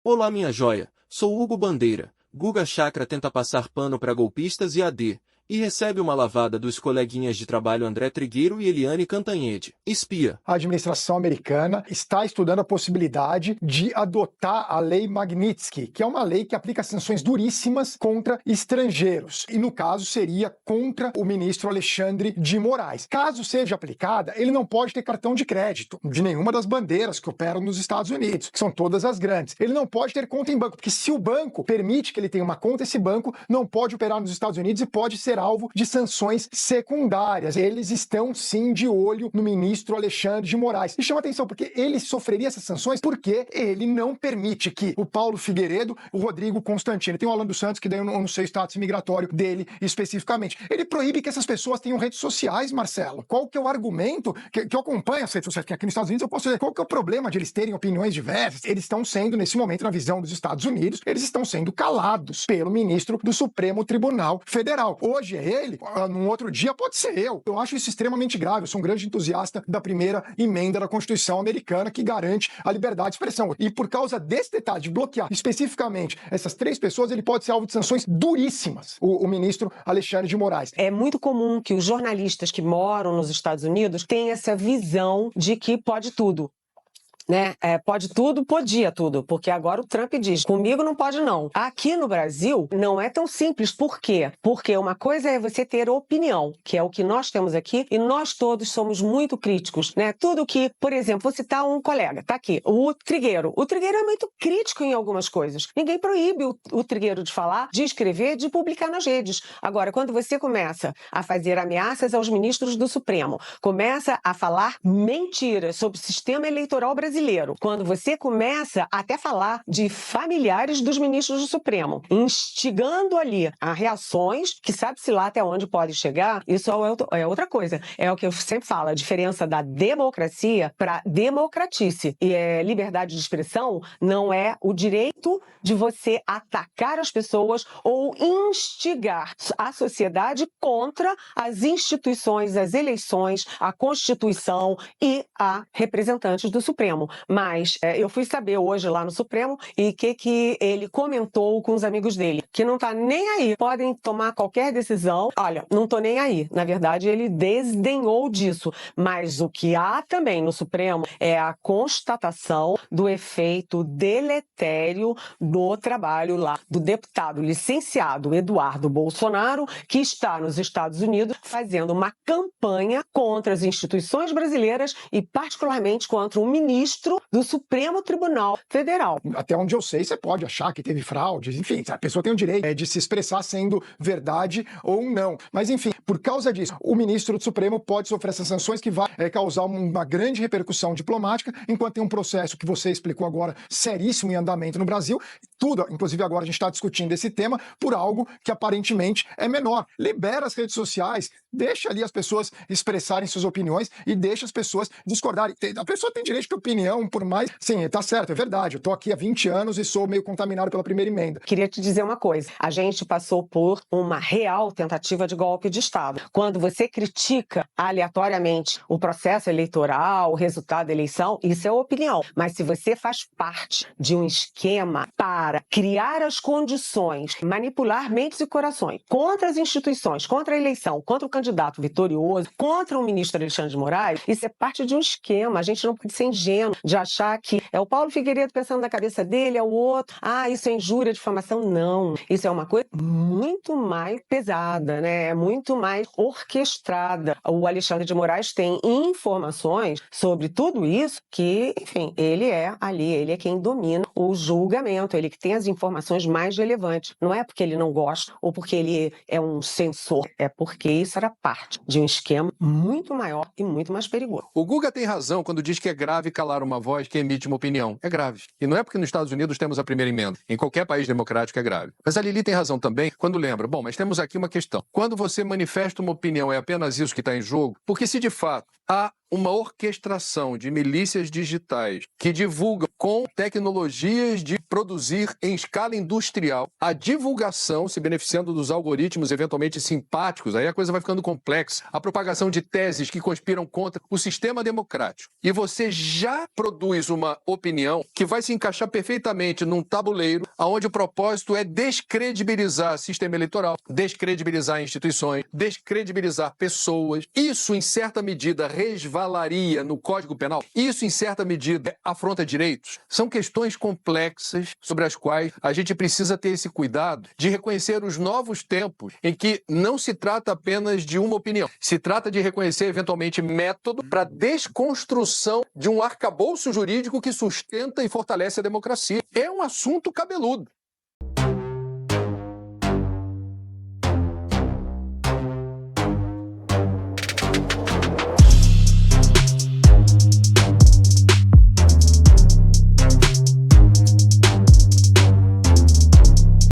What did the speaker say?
Olá, minha joia, sou Hugo Bandeira. Guga Chakra tenta passar pano para golpistas e AD, e recebe uma lavada dos coleguinhas de trabalho André Trigueiro e Eliane Cantanhede. Espia. A administração americana está estudando a possibilidade de adotar a Lei Magnitsky, que é uma lei que aplica sanções duríssimas contra estrangeiros. E, no caso, seria contra o ministro Alexandre de Moraes. Caso seja aplicada, ele não pode ter cartão de crédito de nenhuma das bandeiras que operam nos Estados Unidos, que são todas as grandes. Ele não pode ter conta em banco, porque se o banco permite que ele tenha uma conta, esse banco não pode operar nos Estados Unidos e pode ser alvo de sanções secundárias. Eles estão, sim, de olho no ministro Alexandre de Moraes. E chama atenção, porque ele sofreria essas sanções porque ele não permite que o Paulo Figueiredo, o Rodrigo Constantino, tem o Alan dos Santos, que daí eu não sei o status migratório dele especificamente. Ele proíbe que essas pessoas tenham redes sociais, Marcelo. Qual que é o argumento que eu acompanho as redes sociais? Porque aqui nos Estados Unidos eu posso dizer qual que é o problema de eles terem opiniões diversas. Eles estão sendo, nesse momento, na visão dos Estados Unidos, eles estão sendo calados pelo ministro do Supremo Tribunal Federal. Hoje é ele, num outro dia pode ser eu. Eu acho isso extremamente grave. Eu sou um grande entusiasta da primeira emenda da Constituição americana que garante a liberdade de expressão. E por causa desse detalhe de bloquear especificamente essas três pessoas, ele pode ser alvo de sanções duríssimas, o ministro Alexandre de Moraes. É muito comum que os jornalistas que moram nos Estados Unidos tenham essa visão de que pode tudo. Né? Pode tudo, podia tudo, porque agora o Trump diz, comigo não pode não. Aqui no Brasil não é tão simples. Por quê? Porque uma coisa é você ter opinião, que é o que nós temos aqui, e nós todos somos muito críticos, né? Tudo que, por exemplo, vou citar um colega, tá aqui, o Trigueiro. O Trigueiro é muito crítico em algumas coisas. Ninguém proíbe o Trigueiro de falar, de escrever, de publicar nas redes. Agora, quando você começa a fazer ameaças aos ministros do Supremo, começa a falar mentiras sobre o sistema eleitoral brasileiro, quando você começa até falar de familiares dos ministros do Supremo, instigando ali a reações, que sabe-se lá até onde pode chegar, isso é outra coisa. É o que eu sempre falo, a diferença da democracia para democratice. E liberdade de expressão não é o direito de você atacar as pessoas ou instigar a sociedade contra as instituições, as eleições, a Constituição e a representantes do Supremo. Mas eu fui saber hoje lá no Supremo e que ele comentou com os amigos dele, que não tá nem aí, podem tomar qualquer decisão. Olha, não tô nem aí. Na verdade, ele desdenhou disso. Mas o que há também no Supremo é a constatação do efeito deletério do trabalho lá do deputado licenciado Eduardo Bolsonaro, que está nos Estados Unidos fazendo uma campanha contra as instituições brasileiras e particularmente contra o ministro do Supremo Tribunal Federal. Até onde eu sei, você pode achar que teve fraudes, enfim, a pessoa tem o direito de se expressar sendo verdade ou não. Mas, enfim, por causa disso, o ministro do Supremo pode sofrer essas sanções que vai causar uma grande repercussão diplomática, enquanto tem um processo que você explicou agora, seríssimo em andamento no Brasil, tudo, inclusive agora a gente está discutindo esse tema, por algo que aparentemente é menor. Libera as redes sociais, deixa ali as pessoas expressarem suas opiniões e deixa as pessoas discordarem. A pessoa tem direito de opinião, por mais... Sim, tá certo, é verdade. Eu tô aqui há 20 anos e sou meio contaminado pela primeira emenda. Queria te dizer uma coisa. A gente passou por uma real tentativa de golpe de Estado. Quando você critica aleatoriamente o processo eleitoral, o resultado da eleição, isso é opinião. Mas se você faz parte de um esquema para criar as condições, manipular mentes e corações contra as instituições, contra a eleição, contra o candidato vitorioso, contra o ministro Alexandre de Moraes, isso é parte de um esquema. A gente não pode ser ingênuo de achar que é o Paulo Figueiredo pensando na cabeça dele, é o outro, isso é injúria, difamação. Não, isso é uma coisa muito mais pesada, né? É muito mais orquestrada. O Alexandre de Moraes tem informações sobre tudo isso que, enfim, ele é quem domina o julgamento, ele que tem as informações mais relevantes. Não é porque ele não gosta ou porque ele é um censor, é porque isso era parte de um esquema muito maior e muito mais perigoso. O Guga tem razão quando diz que é grave calar uma voz que emite uma opinião. É grave. E não é porque nos Estados Unidos temos a primeira emenda. Em qualquer país democrático é grave. Mas a Lili tem razão também quando lembra, mas temos aqui uma questão. Quando você manifesta uma opinião, é apenas isso que está em jogo? Porque se de fato há uma orquestração de milícias digitais que divulgam com tecnologias de produzir em escala industrial a divulgação, se beneficiando dos algoritmos eventualmente simpáticos, aí a coisa vai ficando complexa, a propagação de teses que conspiram contra o sistema democrático. E você já produz uma opinião que vai se encaixar perfeitamente num tabuleiro onde o propósito é descredibilizar o sistema eleitoral, descredibilizar instituições, descredibilizar pessoas. Isso, em certa medida, resvalaria no Código Penal. Isso, em certa medida, afronta direitos. São questões complexas sobre as quais a gente precisa ter esse cuidado de reconhecer os novos tempos em que não se trata apenas de uma opinião. Se trata de reconhecer, eventualmente, método para desconstrução de um arcabouço jurídico que sustenta e fortalece a democracia. É um assunto cabeludo.